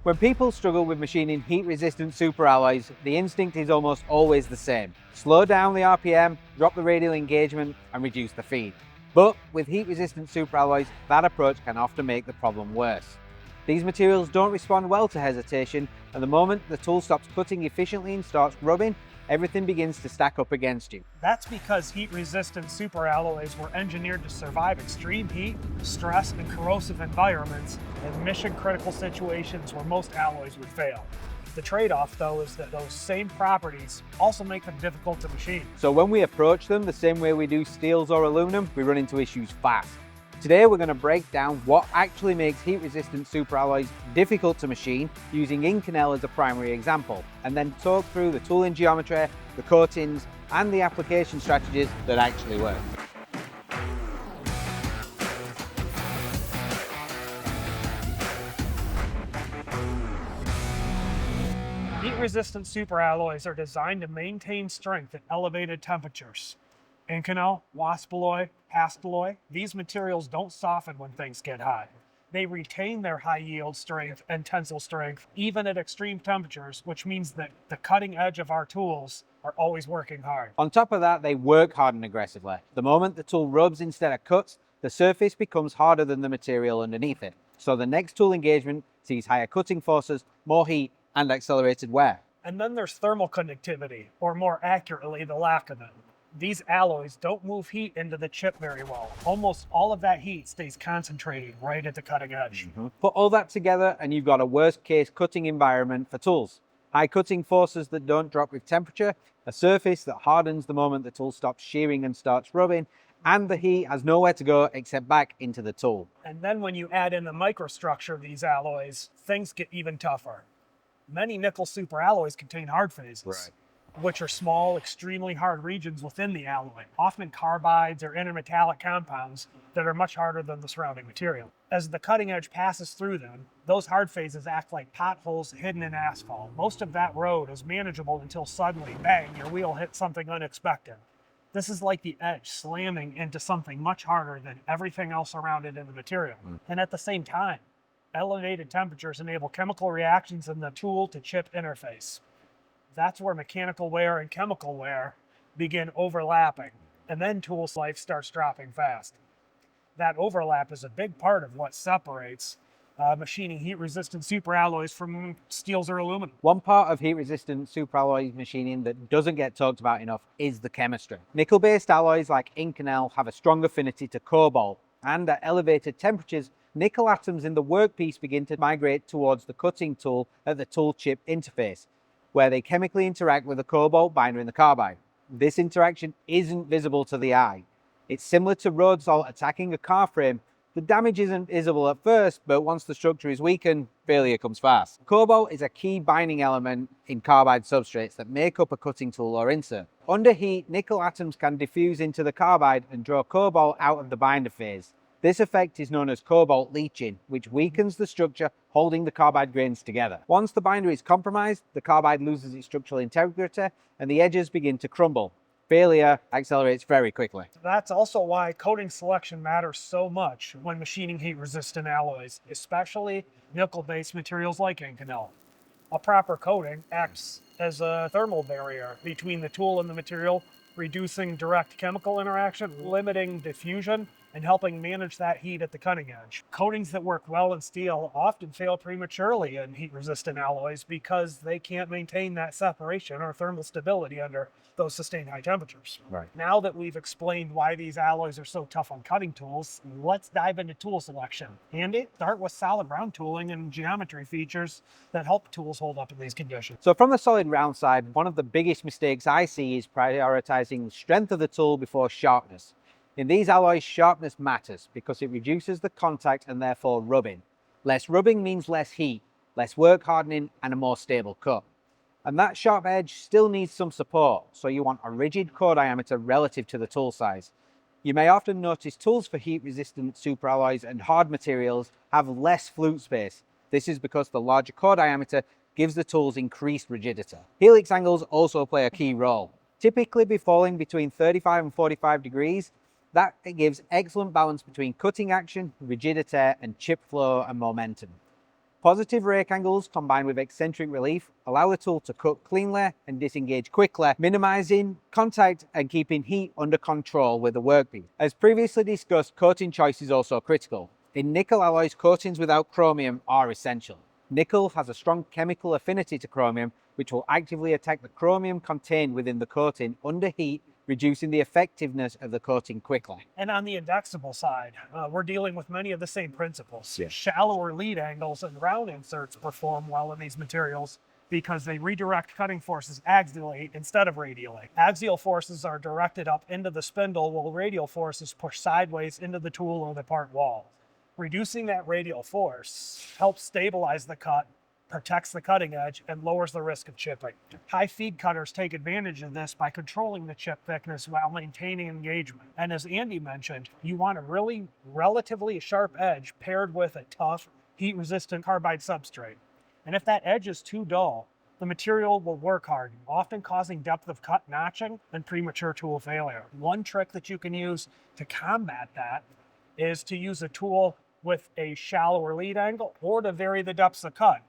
When people struggle with machining heat-resistant superalloys, the instinct is almost always the same. Slow down the RPM, drop the radial engagement, and reduce the feed. But with heat-resistant superalloys, that approach can often make the problem worse. These materials don't respond well to hesitation, and the moment the tool stops cutting efficiently and starts rubbing, everything begins to stack up against you. That's because heat-resistant superalloys were engineered to survive extreme heat, stress, and corrosive environments in mission-critical situations where most alloys would fail. The trade-off, though, is that those same properties also make them difficult to machine. So when we approach them the same way we do steels or aluminum, we run into issues fast. Today we're going to break down what actually makes heat-resistant superalloys difficult to machine using Inconel as a primary example, and then talk through the tooling geometry, the coatings, and the application strategies that actually work. Heat-resistant superalloys are designed to maintain strength at elevated temperatures. Inconel, Waspaloy, Hastelloy, these materials don't soften when things get high. They retain their high yield strength and tensile strength even at extreme temperatures, which means that the cutting edge of our tools are always working hard. On top of that, they work harden aggressively. The moment the tool rubs instead of cuts, the surface becomes harder than the material underneath it. So the next tool engagement sees higher cutting forces, more heat, and accelerated wear. And then there's thermal conductivity, or more accurately, the lack of it. These alloys don't move heat into the chip very well. Almost all of that heat stays concentrated right at the cutting edge. Put all that together and you've got a worst case cutting environment for tools. High cutting forces that don't drop with temperature, a surface that hardens the moment the tool stops shearing and starts rubbing, and the heat has nowhere to go except back into the tool. And then when you add in the microstructure of these alloys, things get even tougher. Many nickel superalloys contain hard phases, which are small, extremely hard regions within the alloy, often carbides or intermetallic compounds that are much harder than the surrounding material. As the cutting edge passes through them, those hard phases act like potholes hidden in asphalt. Most of that road is manageable until suddenly, bang, your wheel hits something unexpected. This is like the edge slamming into something much harder than everything else around it in the material. And at the same time, elevated temperatures enable chemical reactions in the tool-to-chip interface. That's where mechanical wear and chemical wear begin overlapping, and then tool's life starts dropping fast. That overlap is a big part of what separates machining heat-resistant superalloys from steels or aluminum. One part of heat-resistant superalloy machining that doesn't get talked about enough is the chemistry. Nickel-based alloys like Inconel have a strong affinity to cobalt, and at elevated temperatures, nickel atoms in the workpiece begin to migrate towards the cutting tool at the tool-chip interface, where they chemically interact with the cobalt binder in the carbide. This interaction isn't visible to the eye. It's similar to road salt attacking a car frame. The damage isn't visible at first, but once the structure is weakened, failure comes fast. Cobalt is a key binding element in carbide substrates that make up a cutting tool or insert. Under heat, nickel atoms can diffuse into the carbide and draw cobalt out of the binder phase. This effect is known as cobalt leaching, which weakens the structure holding the carbide grains together. Once the binder is compromised, the carbide loses its structural integrity and the edges begin to crumble. Failure accelerates very quickly. That's also why coating selection matters so much when machining heat-resistant alloys, especially nickel-based materials like Inconel. A proper coating acts as a thermal barrier between the tool and the material, reducing direct chemical interaction, limiting diffusion, and helping manage that heat at the cutting edge. Coatings that work well in steel often fail prematurely in heat-resistant alloys because they can't maintain that separation or thermal stability under those sustained high temperatures. Now that we've explained why these alloys are so tough on cutting tools, let's dive into tool selection. Andy, start with solid round tooling and geometry features that help tools hold up in these conditions. So from the solid round side, one of the biggest mistakes I see is prioritizing the strength of the tool before sharpness. In these alloys, sharpness matters because it reduces the contact and therefore rubbing. Less rubbing means less heat, less work hardening, and a more stable cut. And that sharp edge still needs some support, so you want a rigid core diameter relative to the tool size. You may often notice tools for heat-resistant superalloys and hard materials have less flute space. This is because the larger core diameter gives the tools increased rigidity. Helix angles also play a key role. Typically be falling between 35 and 45 degrees. That gives excellent balance between cutting action, rigidity, and chip flow and momentum. Positive rake angles combined with eccentric relief allow the tool to cut cleanly and disengage quickly, minimizing contact and keeping heat under control with the workpiece. As previously discussed, coating choice is also critical. In nickel alloys, coatings without chromium are essential. Nickel has a strong chemical affinity to chromium, which will actively attack the chromium contained within the coating under heat, reducing the effectiveness of the coating quickly. And on the Indexable side, we're dealing with many of the same principles. Yeah. Shallower lead angles and round inserts perform well in these materials because they redirect cutting forces axially instead of radially. Axial forces are directed up into the spindle, while radial forces push sideways into the tool or the part wall. Reducing that radial force helps stabilize the cut, protects the cutting edge, and lowers the risk of chipping. High feed cutters take advantage of this by controlling the chip thickness while maintaining engagement. And as Andy mentioned, you want a really relatively sharp edge paired with a tough, heat-resistant carbide substrate. And if that edge is too dull, the material will work hard, often causing depth of cut notching and premature tool failure. One trick that you can use to combat that is to use a tool with a shallower lead angle or to vary the depths of cut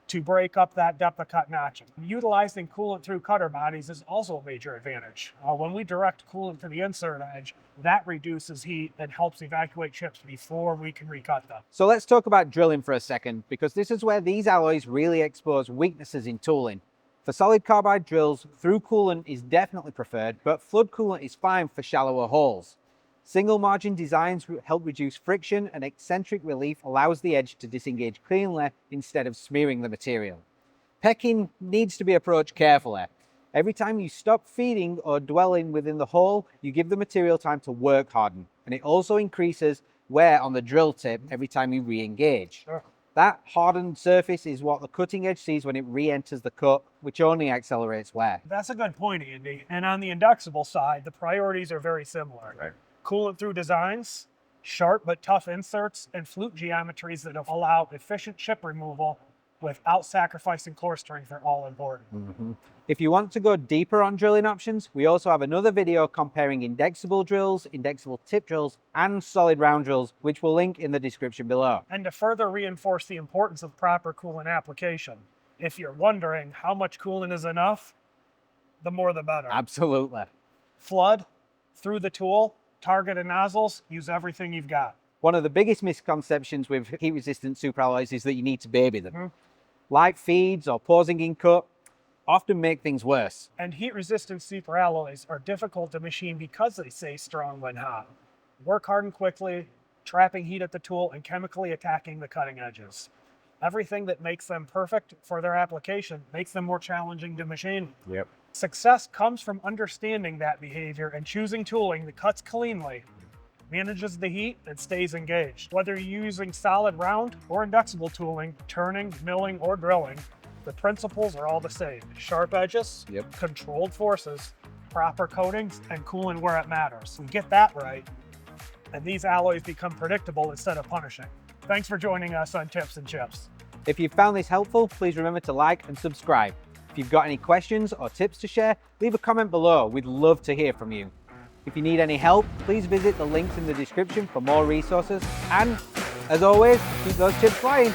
to break up that depth of cut notching. Utilizing coolant through cutter bodies is also a major advantage. When we direct coolant to the insert edge, that reduces heat and helps evacuate chips before we can recut them. So let's talk about drilling for a second, because this is where these alloys really expose weaknesses in tooling. For solid carbide drills, through coolant is definitely preferred, but flood coolant is fine for shallower holes. Single margin designs help reduce friction, and eccentric relief allows the edge to disengage cleanly instead of smearing the material. Pecking needs to be approached carefully. Every time you stop feeding or dwelling within the hole, you give the material time to work harden, and it also increases wear on the drill tip every time you re-engage. Sure. That hardened surface is what the cutting edge sees when it re-enters the cut, which only accelerates wear. That's a good point, Andy. And on the Indexable side, the priorities are very similar. Coolant through designs, sharp but tough inserts, and flute geometries that allow efficient chip removal without sacrificing core strength are all important. If you want to go deeper on drilling options, we also have another video comparing indexable drills, indexable tip drills, and solid round drills, which we'll link in the description below. And to further reinforce the importance of proper coolant application, if you're wondering how much coolant is enough, the more the better. Absolutely. Flood through the tool, targeted nozzles, use everything you've got. One of the biggest misconceptions with heat-resistant superalloys is that you need to baby them. Light feeds or pausing in cut often make things worse. And heat-resistant superalloys are difficult to machine because they stay strong when hot. Work hard and quickly, trapping heat at the tool and chemically attacking the cutting edges. Everything that makes them perfect for their application makes them more challenging to machine. Success comes from understanding that behavior and choosing tooling that cuts cleanly, manages the heat, and stays engaged. Whether you're using solid round or indexable tooling, turning, milling, or drilling, the principles are all the same. Sharp edges, controlled forces, proper coatings, and cooling where it matters. We get that right, and these alloys become predictable instead of punishing. Thanks for joining us on Tips and Chips. If you found this helpful, please remember to like and subscribe. If you've got any questions or tips to share, leave a comment below. We'd love to hear from you. If you need any help, please visit the links in the description for more resources. And as always, keep those chips flying.